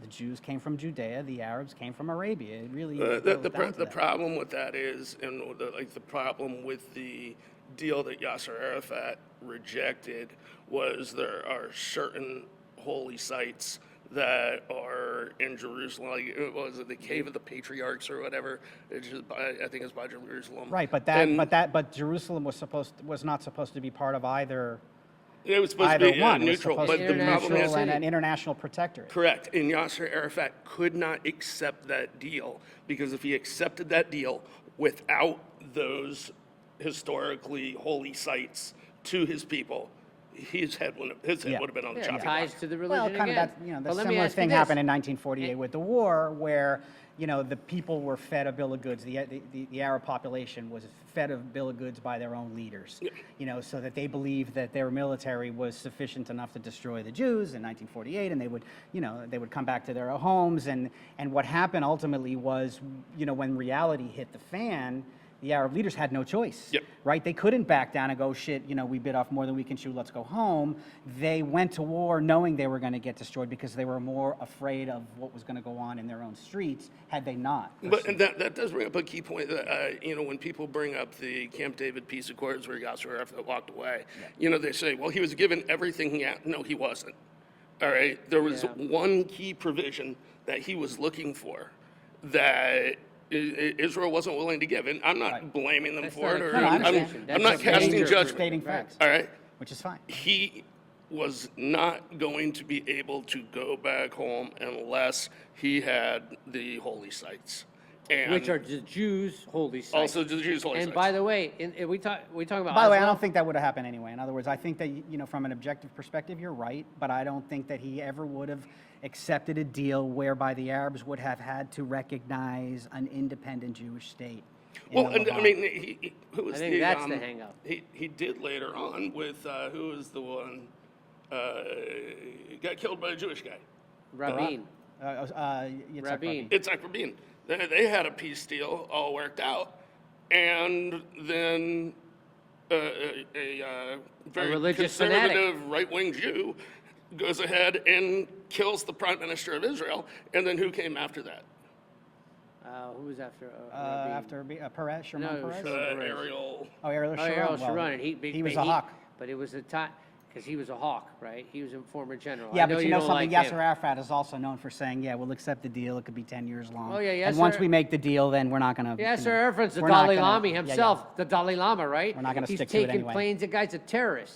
The Jews came from Judea, the Arabs came from Arabia. It really The problem with that is, and the problem with the deal that Yasser Arafat rejected was there are certain holy sites that are in Jerusalem, like was it the Cave of the Patriarchs or whatever? It's just I think it's by Jerusalem. Right, but Jerusalem was not supposed to be part of either. It was supposed to be one. neutral, It was supposed but to the be problem neutral is and an international protectorate. correct. And Yasser Arafat could not accept that deal because if he accepted that deal without those historically holy sites to his people, his head would have been on the chopping block. Ties to the religion Well, kind again. of that, the But let me similar ask you thing this. happened in 1948 with the war, where, the people were fed a bill of goods. The Arab population was fed a bill of goods by their own leaders, so that they believed that their military was sufficient enough to destroy the Jews in 1948, and they would come back to their homes. And what happened ultimately was, when reality hit the fan, the Arab leaders had no choice, right? They couldn't back down and go, shit, we bit off more than we can chew, let's go home. They went to war knowing they were going to get destroyed because they were more afraid of what was going to go on in their own streets had they not. But and that does bring up a key point that, when people bring up the Camp David peace accords where Yasser Arafat walked away, they say, well, he was given everything he had. No, he wasn't. All right? There was one key provision that he was looking for that Israel wasn't willing to give, and I'm not blaming them for it, or I I'm understand. not casting judgment. Stating facts. All right, Which is fine. he was not going to be able to go back home unless he had the holy sites, and Which are the Jews' holy sites. also the Jews' holy And sites. by the way, we talk about. By the way, I Oslo. don't think that would have happened anyway. In other words, I think that, from an objective perspective, you're right, but I don't think that he ever would have accepted a deal whereby the Arabs would have had to recognize an independent Jewish state. Well, and I mean, who was I think that's the hang-up. He did later on with who was the one got killed by a Jewish guy. Rabin. Yitzhak Rabin. Itzhak Rabin. They had a peace deal all worked out, and then a very religious conservative right-wing Jew goes ahead and kills the prime minister of Israel, and then who came after that? Who was after? Perez, Shimon No, Peres? Shimon- Ariel. Oh, Ariel Sharon. Ariel Well, Sharon. And he was a hawk. But it was a time, because he was a hawk, right? He was a former general. Yeah, I know but you know don't something, like Yasser him. Arafat is also known for saying, yeah, we'll accept the deal, it could be 10 years long. Oh, yeah, And Yasser- once we make the deal, then we're not going to... Yasser Arafat's the we're not Dalai gonna- Lama yeah, himself, the Dalai Lama, right? We're not gonna He's stick to it taking anyway. planes, the guy's a terrorist.